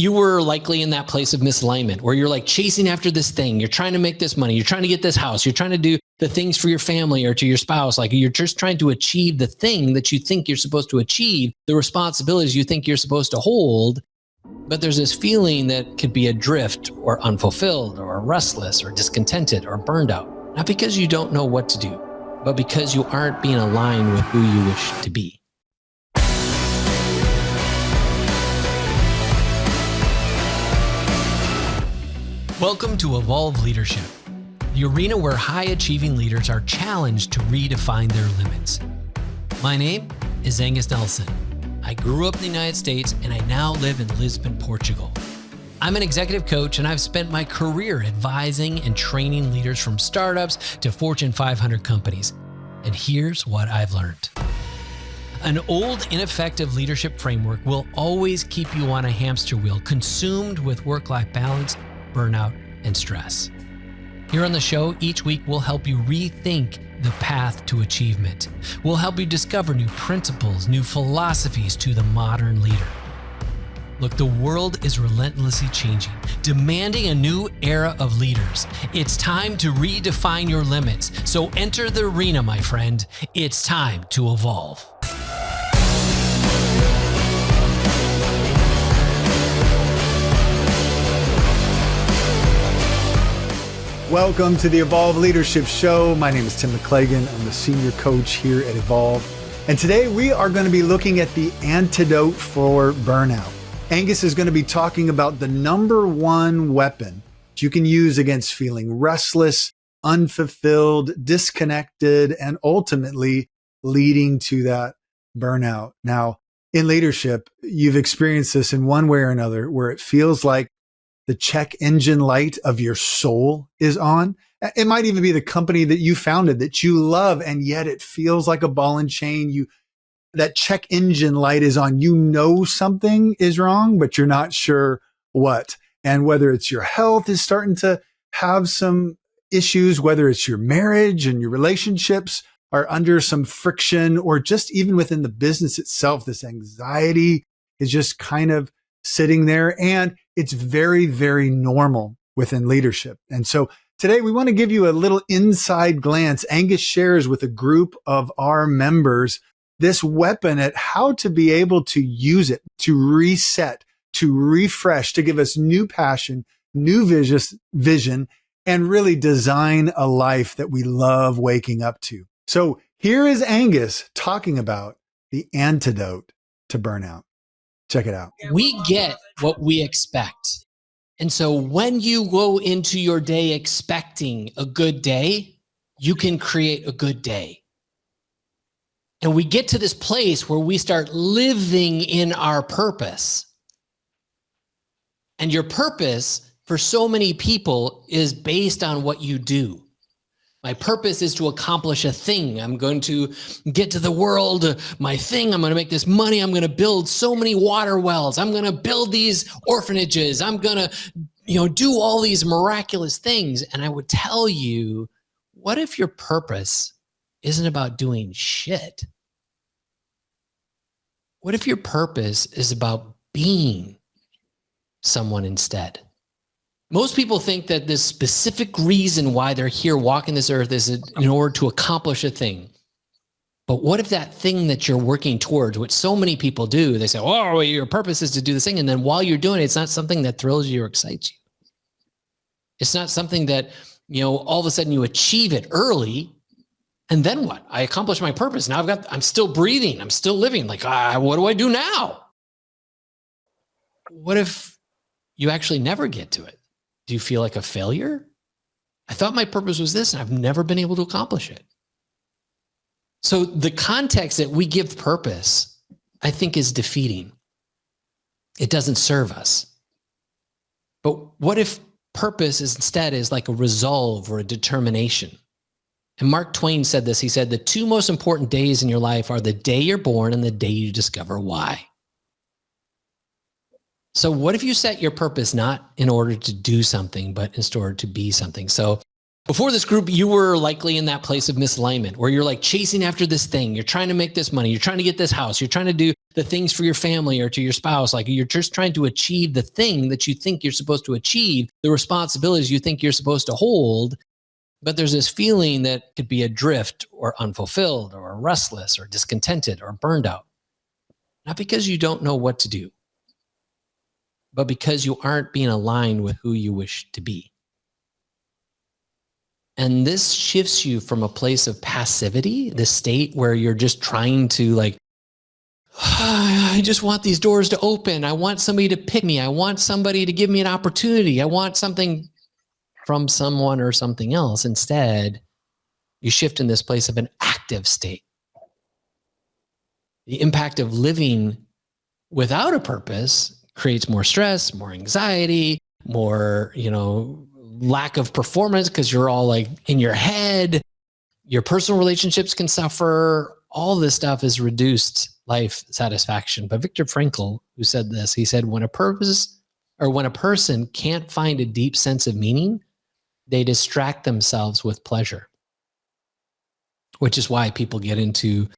You were likely in that place of misalignment where you're like chasing after this thing. You're trying to make this money. You're trying to get this house. You're trying to do the things for your family or to your spouse. Like you're just trying to achieve the thing that you think you're supposed to achieve, the responsibilities you think you're supposed to hold. But there's this feeling that could be adrift or unfulfilled or restless or discontented or burned out. Not because you don't know what to do, but because you aren't being aligned with who you wish to be. Welcome to Evolve Leadership, the arena where high-achieving leaders are challenged to redefine their limits. My name is Angus Nelson. I grew up in the United States and I now live in Lisbon, Portugal. I'm an executive coach and I've spent my career advising and training leaders from startups to Fortune 500 companies. And here's what I've learned. An old, ineffective leadership framework will always keep you on a hamster wheel, consumed with work-life balance, burnout, and stress. Here on the show, each week we'll help you rethink the path to achievement. We'll help you discover new principles, new philosophies to the modern leader. Look, the world is relentlessly changing, demanding a new era of leaders. It's time to redefine your limits. So enter the arena, my friend. It's time to evolve. Welcome to the Evolve Leadership Show. My name is Tim McClagan. I'm the senior coach here at Evolve. And today we are going to be looking at the antidote for burnout. Angus is going to be talking about the number one weapon that you can use against feeling restless, unfulfilled, disconnected, and ultimately leading to that burnout. Now, in leadership, you've experienced this in one way or another where it feels like the check engine light of your soul is on. It might even be the company that you founded that you love, and yet it feels like a ball and chain. That check engine light is on. You know something is wrong, but you're not sure what. And whether it's your health is starting to have some issues, whether it's your marriage and your relationships are under some friction, or just even within the business itself, this anxiety is just kind of sitting there, and it's very, very normal within leadership. And so today we want to give you a little inside glance. Angus shares with a group of our members this weapon at how to be able to use it, to reset, to refresh, to give us new passion, new vision, and really design a life that we love waking up to. So here is Angus talking about the antidote to burnout. Check it out. We get what we expect. And so when you go into your day expecting a good day, you can create a good day. And we get to this place where we start living in our purpose. And your purpose for so many people is based on what you do. My purpose is to accomplish a thing. I'm going to get to the world, my thing. I'm going to make this money. I'm going to build so many water wells. I'm going to build these orphanages. I'm going to, do all these miraculous things. And I would tell you, what if your purpose isn't about doing shit? What if your purpose is about being someone instead? Most people think that this specific reason why they're here walking this earth is in order to accomplish a thing. But what if that thing that you're working towards, which so many people do, they say, oh, your purpose is to do this thing. And then while you're doing it, it's not something that thrills you or excites you. It's not something that, all of a sudden you achieve it early. And then what? I accomplished my purpose. Now I'm still breathing. I'm still living. Like, what do I do now? What if you actually never get to it? Do you feel like a failure? I thought my purpose was this, and I've never been able to accomplish it. So the context that we give purpose, I think, is defeating. It doesn't serve us. But what if purpose instead is like a resolve or a determination? And Mark Twain said this. He said, the two most important days in your life are the day you're born and the day you discover why. So what if you set your purpose not in order to do something, but in order to be something? So before this group, you were likely in that place of misalignment where you're like chasing after this thing. You're trying to make this money. You're trying to get this house. You're trying to do the things for your family or to your spouse. Like you're just trying to achieve the thing that you think you're supposed to achieve, the responsibilities you think you're supposed to hold. But there's this feeling that could be adrift or unfulfilled or restless or discontented or burned out. Not because you don't know what to do, but because you aren't being aligned with who you wish to be. And this shifts you from a place of passivity, the state where you're just trying to like, I just want these doors to open. I want somebody to pick me. I want somebody to give me an opportunity. I want something from someone or something else. Instead, you shift in this place of an active state. The impact of living without a purpose creates more stress, more anxiety, more, lack of performance because you're all like in your head. Your personal relationships can suffer. All this stuff is reduced life satisfaction. But Viktor Frankl, who said this, he said, when a person can't find a deep sense of meaning, they distract themselves with pleasure, which is why people get into,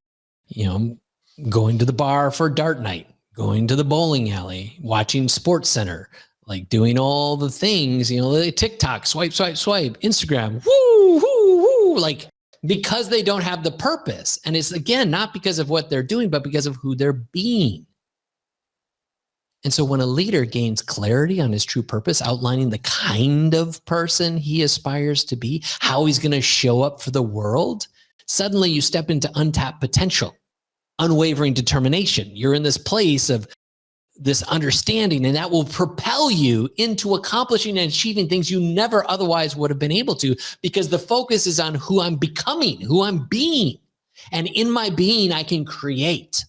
going to the bar for dart night, going to the bowling alley, watching Sports Center, like doing all the things, TikTok, swipe, Instagram, woo, like because they don't have the purpose. And it's again, not because of what they're doing, but because of who they're being. And so when a leader gains clarity on his true purpose, outlining the kind of person he aspires to be, how he's going to show up for the world, suddenly you step into untapped potential, unwavering determination. You're in this place of this understanding, and that will propel you into accomplishing and achieving things you never otherwise would have been able to, because the focus is on who I'm becoming, who I'm being. And in my being, I can create.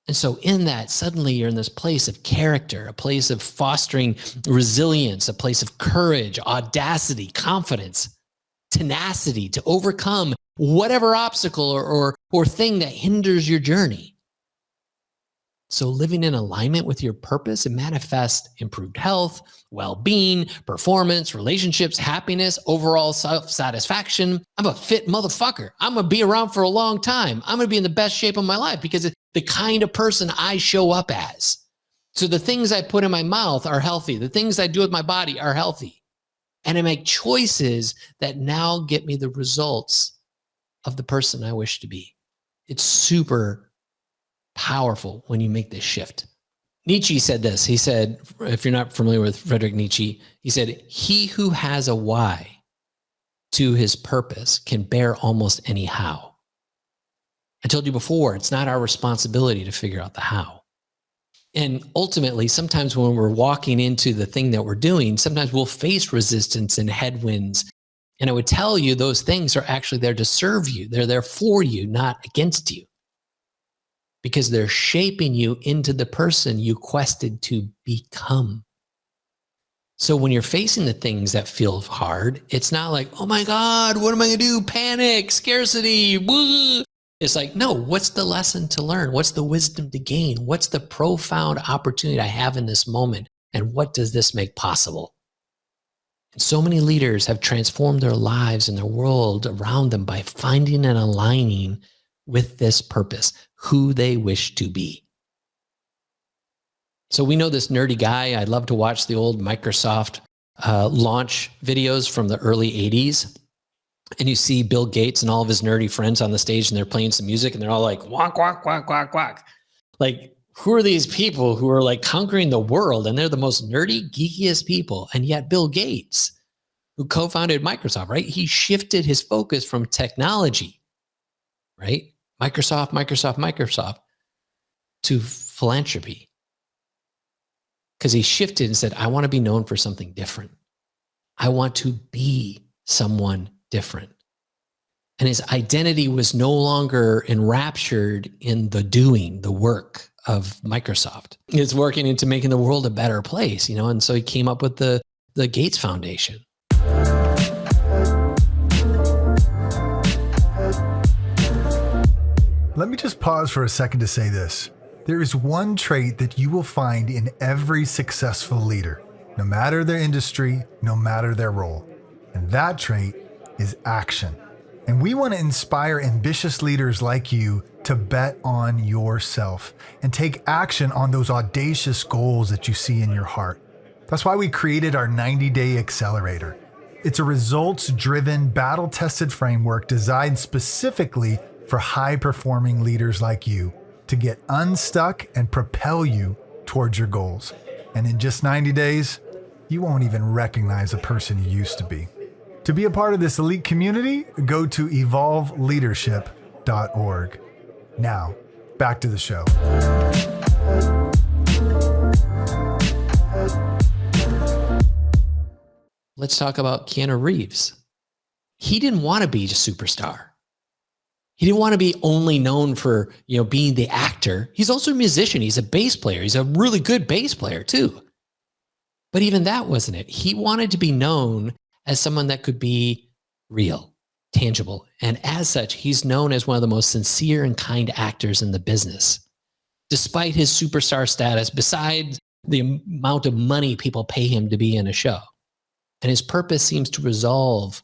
And so in that, suddenly you're in this place of character, a place of fostering resilience, a place of courage, audacity, confidence, tenacity to overcome whatever obstacle or thing that hinders your journey. So living in alignment with your purpose, it manifests improved health, well-being, performance, relationships, happiness, overall self-satisfaction. I'm a fit motherfucker. I'm going to be around for a long time. I'm going to be in the best shape of my life because it's the kind of person I show up as. So the things I put in my mouth are healthy. The things I do with my body are healthy. And I make choices that now get me the results of the person I wish to be. It's super powerful when you make this shift. Nietzsche said this. He said, if you're not familiar with Friedrich Nietzsche, he said, he who has a why to his purpose can bear almost any how. I told you before, it's not our responsibility to figure out the how. And ultimately, sometimes when we're walking into the thing that we're doing, sometimes we'll face resistance and headwinds. And I would tell you those things are actually there to serve you. They're there for you, not against you. Because they're shaping you into the person you quested to become. So when you're facing the things that feel hard, it's not like, oh my God, what am I gonna do? Panic, scarcity, woo. It's like, no, what's the lesson to learn? What's the wisdom to gain? What's the profound opportunity I have in this moment? And what does this make possible? And so many leaders have transformed their lives and their world around them by finding and aligning with this purpose, who they wish to be. So we know this nerdy guy. I love to watch the old Microsoft launch videos from the early 80s. And you see Bill Gates and all of his nerdy friends on the stage and they're playing some music and they're all like, whack, whack, whack, whack, whack. Like, who are these people who are like conquering the world? And they're the most nerdy, geekiest people. And yet Bill Gates, who co-founded Microsoft, right? He shifted his focus from technology, right? Microsoft, to philanthropy. Because he shifted and said, I want to be known for something different. I want to be someone different. And his identity was no longer enraptured in the doing, the work of Microsoft. It's working into making the world a better place, and so he came up with the Gates Foundation. Let me just pause for a second to say this. There is one trait that you will find in every successful leader, no matter their industry, no matter their role. And that trait is action. And we want to inspire ambitious leaders like you to bet on yourself and take action on those audacious goals that you see in your heart. That's why we created our 90-day accelerator. It's a results-driven, battle-tested framework designed specifically for high-performing leaders like you to get unstuck and propel you towards your goals. And in just 90 days, you won't even recognize the person you used to be. To be a part of this elite community, go to evolveleadership.org. Now, back to the show. Let's talk about Keanu Reeves. He didn't want to be a superstar. He didn't want to be only known for, being the actor. He's also a musician. He's a bass player. He's a really good bass player too. But even that wasn't it. He wanted to be known as someone that could be real, tangible. And as such, he's known as one of the most sincere and kind actors in the business. Despite his superstar status, besides the amount of money people pay him to be in a show. And his purpose seems to revolve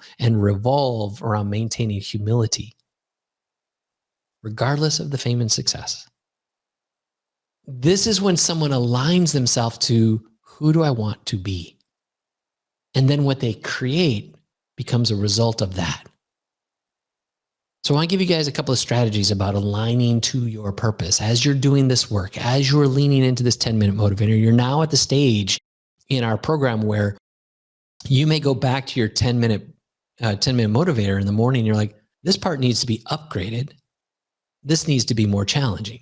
around maintaining humility, regardless of the fame and success. This is when someone aligns themselves to, who do I want to be? And then what they create becomes a result of that. So I want to give you guys a couple of strategies about aligning to your purpose. As you're doing this work, as you're leaning into this 10-minute motivator, you're now at the stage in our program where you may go back to your 10-minute motivator in the morning. You're like, this part needs to be upgraded. This needs to be more challenging.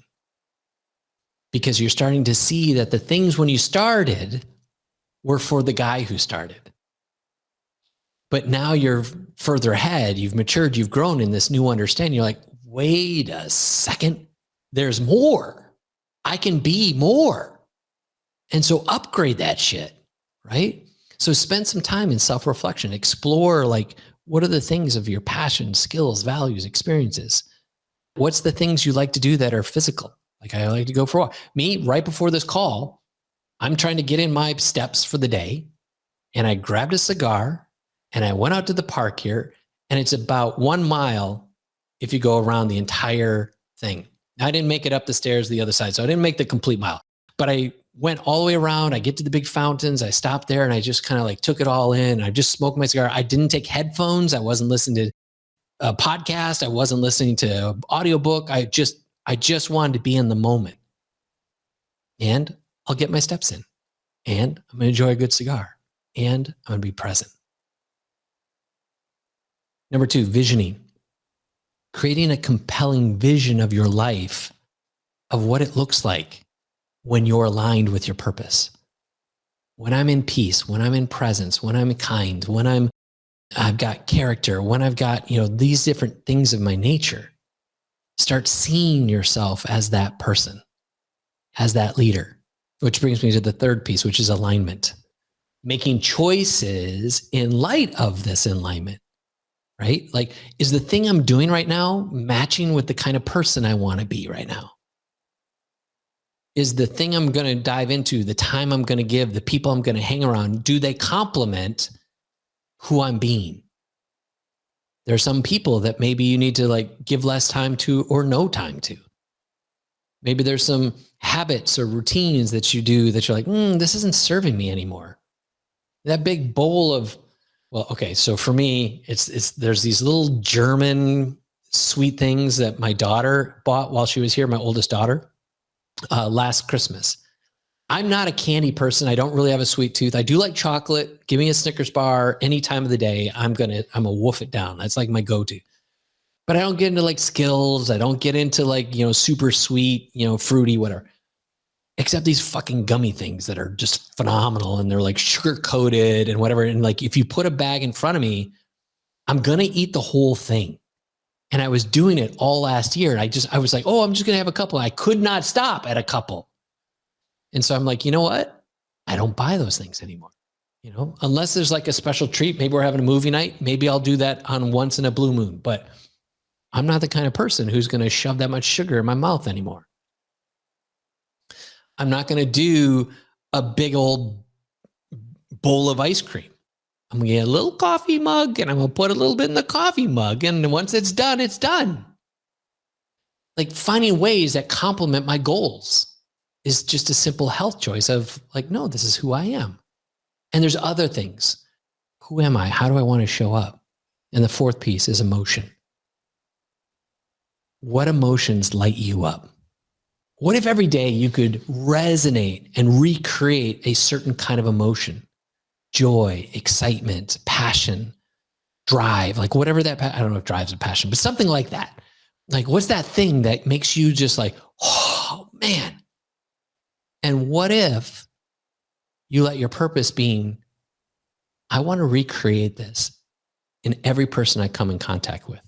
Because you're starting to see that the things when you started were for the guy who started. But now you're further ahead, you've matured, you've grown in this new understanding. You're like, wait a second, there's more. I can be more. And so upgrade that shit, right? So spend some time in self-reflection, explore what are the things of your passion, skills, values, experiences? What's the things you like to do that are physical? Like I like to go for a walk. Me, right before this call, I'm trying to get in my steps for the day. And I grabbed a cigar and I went out to the park here. And it's about 1 mile if you go around the entire thing. Now, I didn't make it up the stairs the other side, so I didn't make the complete mile. But I went all the way around. I get to the big fountains. I stopped there and I just kind of took it all in. I just smoked my cigar. I didn't take headphones. I wasn't listening to a podcast. I wasn't listening to an audiobook. I just wanted to be in the moment. And I'll get my steps in. And I'm going to enjoy a good cigar. And I'm going to be present. Number 2, visioning. Creating a compelling vision of your life, of what it looks like when you're aligned with your purpose. When I'm in peace, when I'm in presence, when I'm kind, when I've got character, when I've got, these different things of my nature. Start seeing yourself as that person, as that leader, which brings me to the third piece, which is alignment. Making choices in light of this alignment, right? Is the thing I'm doing right now matching with the kind of person I want to be right now? Is the thing I'm going to dive into, the time I'm going to give, the people I'm going to hang around, do they complement who I'm being? There are some people that maybe you need to give less time to or no time to. Maybe there's some habits or routines that you do that you're like, this isn't serving me anymore. That big bowl of, so for me, there's these little German sweet things that my daughter bought while she was here, my oldest daughter, last Christmas. I'm not a candy person. I don't really have a sweet tooth. I do like chocolate. Give me a Snickers bar any time of the day. I'm a wolf it down. That's my go-to. But I don't get into Skittles. I don't get into super sweet, fruity, whatever. Except these fucking gummy things that are just phenomenal. And they're sugar coated and whatever. And if you put a bag in front of me, I'm going to eat the whole thing. And I was doing it all last year. And I was like, I'm just going to have a couple. I could not stop at a couple. And so I'm like, you know what? I don't buy those things anymore. Unless there's a special treat, maybe we're having a movie night. Maybe I'll do that on once in a blue moon, but I'm not the kind of person who's going to shove that much sugar in my mouth anymore. I'm not going to do a big old bowl of ice cream. I'm going to get a little coffee mug and I'm going to put a little bit in the coffee mug. And once it's done, it's done. Like finding ways that complement my goals is just a simple health choice of like, no, this is who I am. And there's other things. Who am I? How do I want to show up? And the fourth piece is emotion. What emotions light you up? What if every day you could resonate and recreate a certain kind of emotion? Joy, excitement, passion, drive, like whatever that, I don't know if drive's a passion, but something like that. Like what's that thing that makes you just like, oh man. And what if you let your purpose being, I want to recreate this in every person I come in contact with.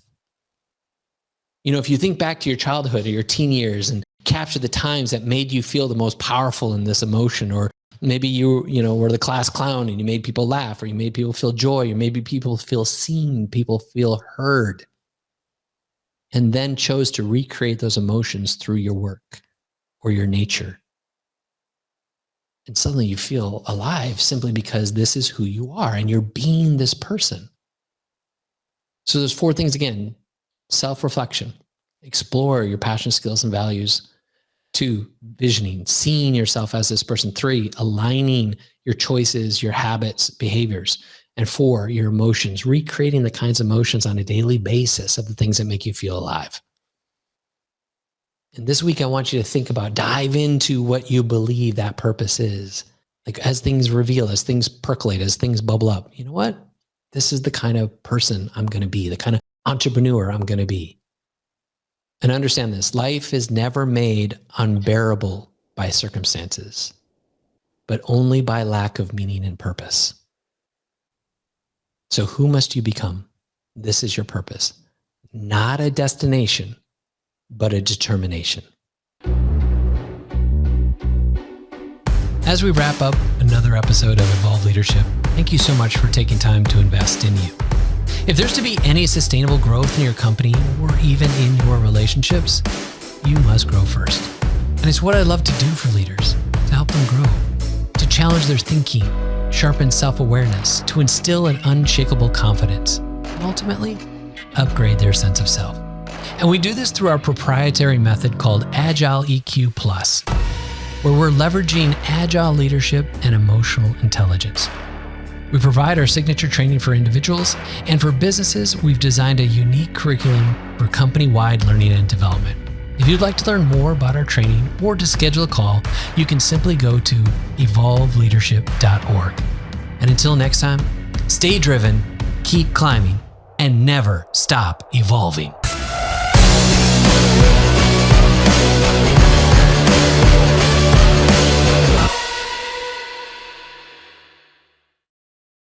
You know, if you think back to your childhood or your teen years and capture the times that made you feel the most powerful in this emotion, or maybe you were the class clown and you made people laugh, or you made people feel joy, or maybe people feel seen, people feel heard, and then chose to recreate those emotions through your work or your nature. And suddenly you feel alive simply because this is who you are and you're being this person. So there's four things again: self-reflection, explore your passion, skills, and values. 2, visioning, seeing yourself as this person. 3, aligning your choices, your habits, behaviors. And 4, your emotions, recreating the kinds of emotions on a daily basis of the things that make you feel alive. And this week, I want you to think about, dive into what you believe that purpose is. Like as things reveal, as things percolate, as things bubble up, you know what? This is the kind of person I'm going to be, the kind of entrepreneur I'm going to be. And understand this, life is never made unbearable by circumstances, but only by lack of meaning and purpose. So who must you become? This is your purpose. Not a destination, but a determination. As we wrap up another episode of Evolve Leadership, thank you so much for taking time to invest in you. If there's to be any sustainable growth in your company or even in your relationships, you must grow first. And it's what I love to do for leaders, to help them grow, to challenge their thinking, sharpen self-awareness, to instill an unshakable confidence, and ultimately upgrade their sense of self. And we do this through our proprietary method called Agile EQ Plus, where we're leveraging agile leadership and emotional intelligence. We provide our signature training for individuals, and for businesses, we've designed a unique curriculum for company-wide learning and development. If you'd like to learn more about our training or to schedule a call, you can simply go to evolveleadership.org. And until next time, stay driven, keep climbing, and never stop evolving.